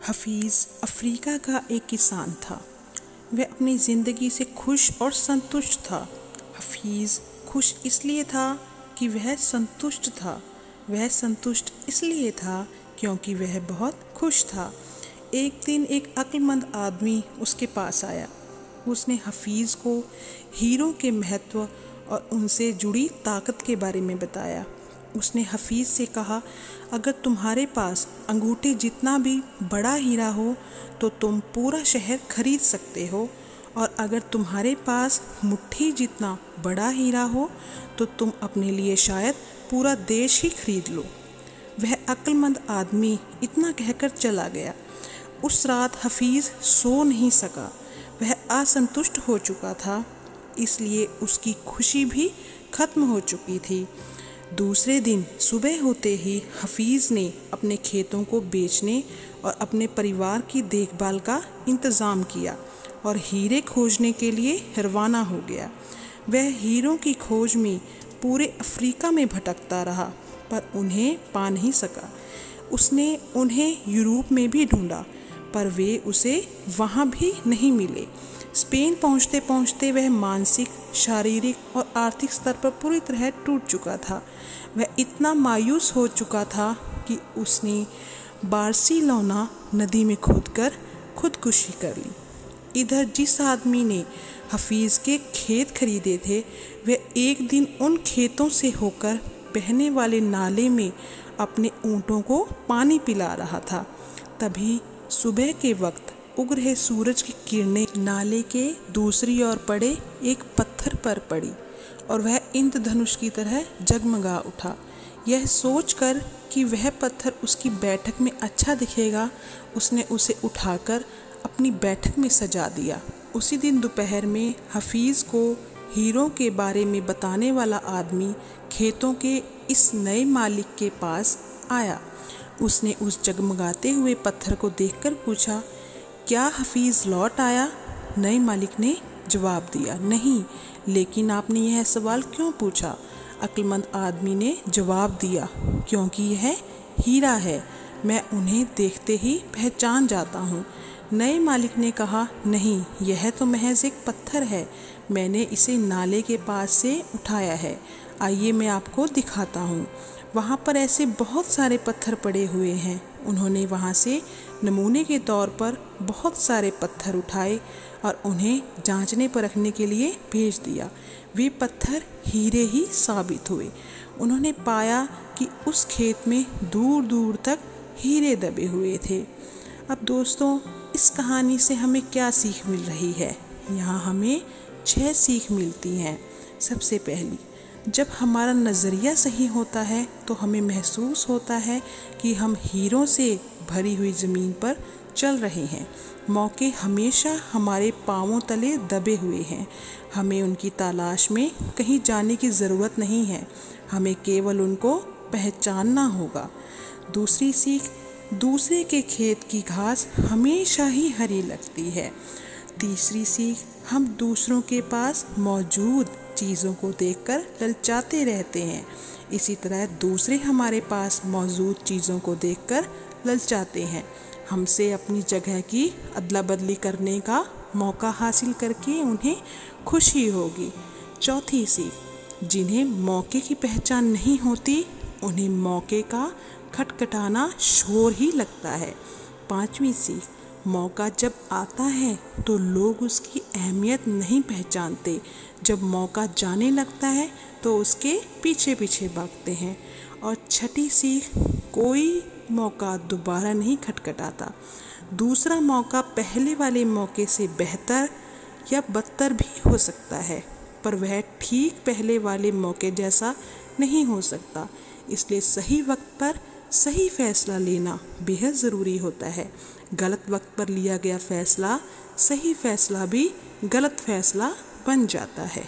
Hafeez Africa का एक किसान था। वह अपनी ज़िंदगी से खुश और संतुष्ट था। हफीज़ खुश इसलिए था कि वह संतुष्ट था। वह संतुष्ट इसलिए था क्योंकि वह बहुत खुश था। एक दिन एक अक्लमंद आदमी उसके पास आया। उसने हफीज़ को हीरो के महत्व और उनसे जुड़ी ताकत के बारे में बताया। उसने हफीज़ से कहा, अगर तुम्हारे पास अंगूठे जितना भी बड़ा हीरा हो तो तुम पूरा शहर खरीद सकते हो, और अगर तुम्हारे पास मुट्ठी जितना बड़ा हीरा हो तो तुम अपने लिए शायद पूरा देश ही खरीद लो। वह अक्लमंद आदमी इतना कहकर चला गया। उस रात हफीज़ सो नहीं सका। वह असंतुष्ट हो चुका था, इसलिए उसकी खुशी भी खत्म हो चुकी थी। दूसरे दिन सुबह होते ही हफीज़ ने अपने खेतों को बेचने और अपने परिवार की देखभाल का इंतज़ाम किया और हीरे खोजने के लिए रवाना हो गया। वह हीरों की खोज में पूरे अफ्रीका में भटकता रहा, पर उन्हें पा नहीं सका। उसने उन्हें यूरोप में भी ढूंढा, पर वे उसे वहाँ भी नहीं मिले। स्पेन पहुँचते पहुँचते वह मानसिक, शारीरिक और आर्थिक स्तर पर पूरी तरह टूट चुका था। वह इतना मायूस हो चुका था कि उसने बार्सिलोना नदी में कूदकर खुदकुशी कर ली। इधर जिस आदमी ने हफीज़ के खेत खरीदे थे, वह एक दिन उन खेतों से होकर बहने वाले नाले में अपने ऊँटों को पानी पिला रहा था। तभी सुबह के वक्त उग रहे सूरज की किरणें नाले के दूसरी ओर पड़े एक पत्थर पर पड़ी और वह इंद्रधनुष की तरह जगमगा उठा। यह सोचकर कि वह पत्थर उसकी बैठक में अच्छा दिखेगा, उसने उसे उठाकर अपनी बैठक में सजा दिया। उसी दिन दोपहर में हफीज़ को हीरों के बारे में बताने वाला आदमी खेतों के इस नए मालिक के पास आया। उसने उस जगमगाते हुए पत्थर को देखकर पूछा, क्या हफीज़ लौट आया? नए मालिक ने जवाब दिया, नहीं, लेकिन आपने यह सवाल क्यों पूछा? अक्लमंद आदमी ने जवाब दिया, क्योंकि यह हीरा है, मैं उन्हें देखते ही पहचान जाता हूँ। नए मालिक ने कहा, नहीं, यह तो महज एक पत्थर है, मैंने इसे नाले के पास से उठाया है, आइए मैं आपको दिखाता हूँ। वहाँ पर ऐसे बहुत सारे पत्थर पड़े हुए हैं। उन्होंने वहाँ से नमूने के तौर पर बहुत सारे पत्थर उठाए और उन्हें जांचने परखने के लिए भेज दिया। वे पत्थर हीरे ही साबित हुए। उन्होंने पाया कि उस खेत में दूर दूर तक हीरे दबे हुए थे। अब दोस्तों, इस कहानी से हमें क्या सीख मिल रही है? यहाँ हमें 6 सीख मिलती हैं। सबसे पहली, जब हमारा नज़रिया सही होता है तो हमें महसूस होता है कि हम हीरों से भरी हुई ज़मीन पर चल रहे हैं। मौके हमेशा हमारे पाँवों तले दबे हुए हैं। हमें उनकी तलाश में कहीं जाने की ज़रूरत नहीं है, हमें केवल उनको पहचानना होगा। दूसरी सीख, दूसरे के खेत की घास हमेशा ही हरी लगती है। तीसरी सीख, हम दूसरों के पास मौजूद चीज़ों को देखकर ललचाते रहते हैं, इसी तरह दूसरे हमारे पास मौजूद चीज़ों को देखकर ललचाते हैं। हमसे अपनी जगह की अदला बदली करने का मौका हासिल करके उन्हें खुशी होगी। चौथी सीख, जिन्हें मौके की पहचान नहीं होती, उन्हें मौके का खटखटाना शोर ही लगता है। पांचवी सीख, मौका जब आता है तो लोग उसकी अहमियत नहीं पहचानते, जब मौका जाने लगता है तो उसके पीछे पीछे भागते हैं। और छठी सीख, कोई मौका दोबारा नहीं खटखटाता। दूसरा मौका पहले वाले मौके से बेहतर या बदतर भी हो सकता है, पर वह ठीक पहले वाले मौके जैसा नहीं हो सकता। इसलिए सही वक्त पर सही फैसला लेना बेहद ज़रूरी होता है। गलत वक्त पर लिया गया फैसला, सही फैसला भी गलत फैसला बन जाता है।